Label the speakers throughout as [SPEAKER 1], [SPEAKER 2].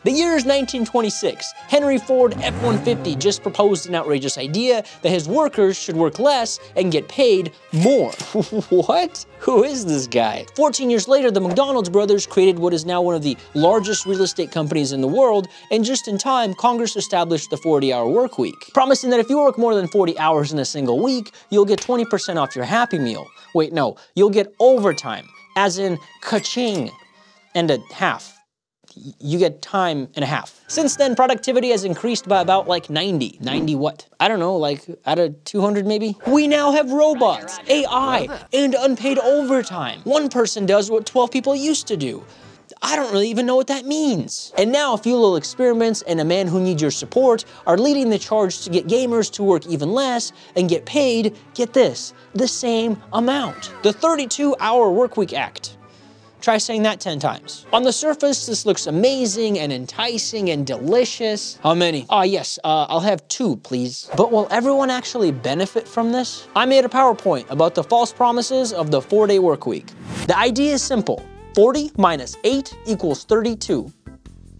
[SPEAKER 1] The year is 1926. Henry Ford F-150 just proposed an outrageous idea that his workers should work less and get paid more. What? Who is this guy? 14 years later, the McDonald's brothers created what is now one of the largest real estate companies in the world, and just in time, Congress established the 40-hour work week, promising that if you work more than 40 hours in a single week, you'll get 20% off your Happy Meal. Wait, no, you'll get overtime, as in ka-ching, and a half. You get time and a half. Since then, productivity has increased by about like 90 what? I don't know, like out of 200 maybe? We now have robots, AI, and unpaid overtime. One person does what 12 people used to do. I don't really even know what that means. And now a few little experiments and a man who needs your support are leading the charge to get gamers to work even less and get paid, get this, the same amount. The 32-hour Workweek Act. Try saying that 10 times. On the surface, this looks amazing and enticing and delicious. How many? Yes, I'll have 2, please. But will everyone actually benefit from this? I made a PowerPoint about the false promises of the 4-day work week. The idea is simple. 40 minus 8 equals 32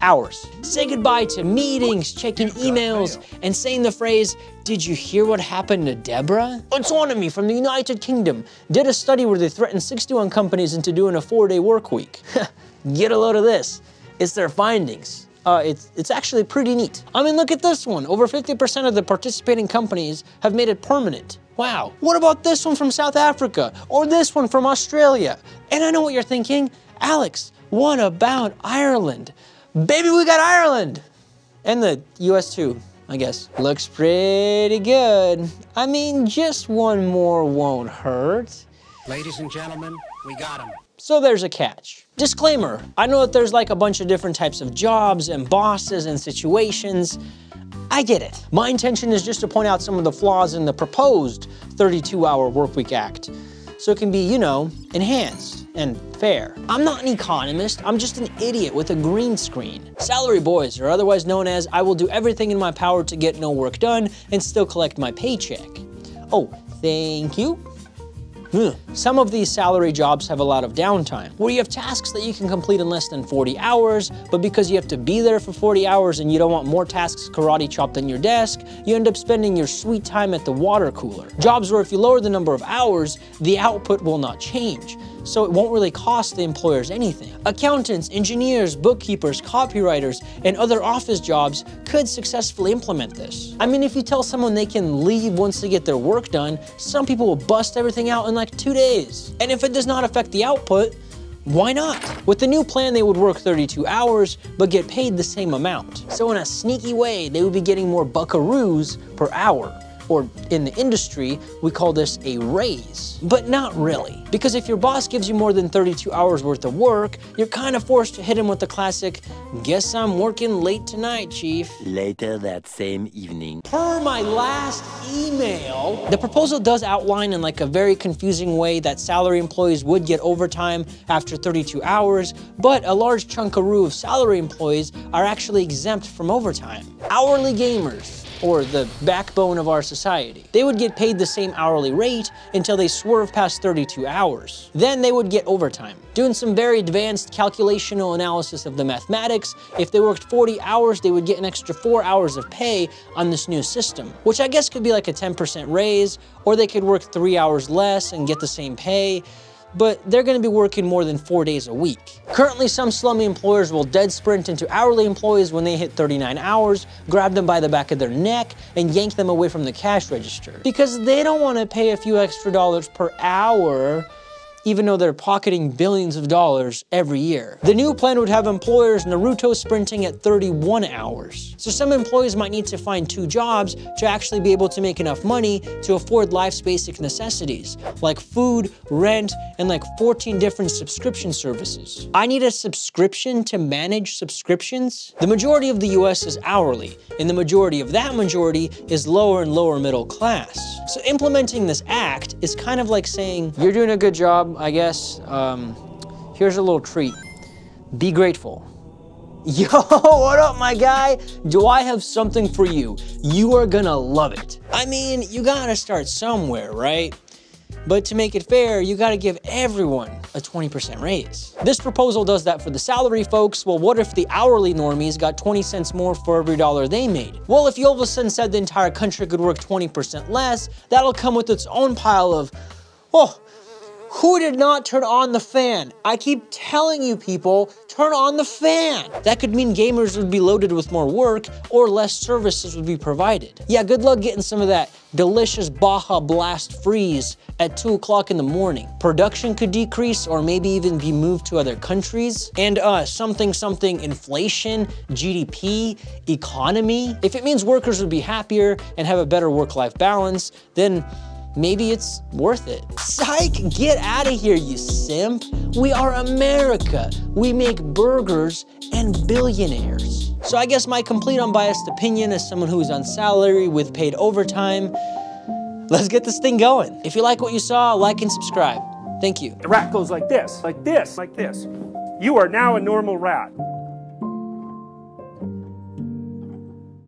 [SPEAKER 1] hours. Say goodbye to meetings, checking emails, and saying the phrase, "Did you hear what happened to Deborah?" Autonomy from the United Kingdom did a study where they threatened 61 companies into doing a 4-day work week. Get a load of this. It's their findings. It's actually pretty neat. I mean, look at this one. Over 50% of the participating companies have made it permanent. Wow. What about this one from South Africa? Or this one from Australia? And I know what you're thinking. Alex, what about Ireland? Baby, we got Ireland! And the US too, I guess. Looks pretty good. I mean, just one more won't hurt.
[SPEAKER 2] Ladies and gentlemen, we got him.
[SPEAKER 1] So there's a catch. Disclaimer, I know that there's like a bunch of different types of jobs and bosses and situations. I get it. My intention is just to point out some of the flaws in the proposed 32-hour Workweek Act, so it can be, you know, enhanced and fair. I'm not an economist, I'm just an idiot with a green screen. Salary boys, or otherwise known as I will do everything in my power to get no work done and still collect my paycheck. Oh, thank you. Some of these salary jobs have a lot of downtime, where you have tasks that you can complete in less than 40 hours, but because you have to be there for 40 hours and you don't want more tasks karate chopped on your desk, you end up spending your sweet time at the water cooler. Jobs where if you lower the number of hours, the output will not change, so it won't really cost the employers anything. Accountants, engineers, bookkeepers, copywriters, and other office jobs could successfully implement this. I mean, if you tell someone they can leave once they get their work done, some people will bust everything out in like 2 days. And if it does not affect the output, why not? With the new plan, they would work 32 hours, but get paid the same amount. So in a sneaky way, they would be getting more buckaroos per hour. Or in the industry, we call this a raise. But not really. Because if your boss gives you more than 32 hours worth of work, you're kind of forced to hit him with the classic, "Guess I'm working late tonight, chief."
[SPEAKER 3] Later that same evening.
[SPEAKER 1] Per my last email, the proposal does outline in like a very confusing way that salary employees would get overtime after 32 hours, but a large chunkaroo of salary employees are actually exempt from overtime. Hourly gamers, or the backbone of our society. They would get paid the same hourly rate until they swerve past 32 hours. Then they would get overtime. Doing some very advanced calculational analysis of the mathematics, if they worked 40 hours, they would get an extra 4 hours of pay on this new system, which I guess could be like a 10% raise, or they could work 3 hours less and get the same pay. But they're gonna be working more than 4 days a week. Currently, some slummy employers will dead sprint into hourly employees when they hit 39 hours, grab them by the back of their neck, and yank them away from the cash register. Because they don't wanna pay a few extra dollars per hour, even though they're pocketing billions of dollars every year. The new plan would have employers Naruto sprinting at 31 hours. So some employees might need to find 2 jobs to actually be able to make enough money to afford life's basic necessities, like food, rent, and like 14 different subscription services. I need a subscription to manage subscriptions? The majority of the US is hourly, and the majority of that majority is lower and lower middle class. So implementing this act is kind of like saying, you're doing a good job, I guess, here's a little treat. Be grateful. Yo, what up, my guy? Do I have something for you? You are gonna love it. I mean, you gotta start somewhere, right? But to make it fair, you gotta give everyone a 20% raise. This proposal does that for the salary folks. Well, what if the hourly normies got 20 cents more for every dollar they made? Well, if you all of a sudden said the entire country could work 20% less, that'll come with its own pile of, oh, who did not turn on the fan? I keep telling you people, turn on the fan. That could mean gamers would be loaded with more work or less services would be provided. Yeah, good luck getting some of that delicious Baja Blast freeze at 2 o'clock in the morning. Production could decrease or maybe even be moved to other countries. And something inflation, GDP, economy. If it means workers would be happier and have a better work-life balance, then maybe it's worth it. Psych, get out of here, you simp. We are America. We make burgers and billionaires. So I guess my complete unbiased opinion as someone who is on salary with paid overtime, let's get this thing going. If you like what you saw, like and subscribe. Thank you.
[SPEAKER 4] The rat goes like this, like this, like this. You are now a normal rat.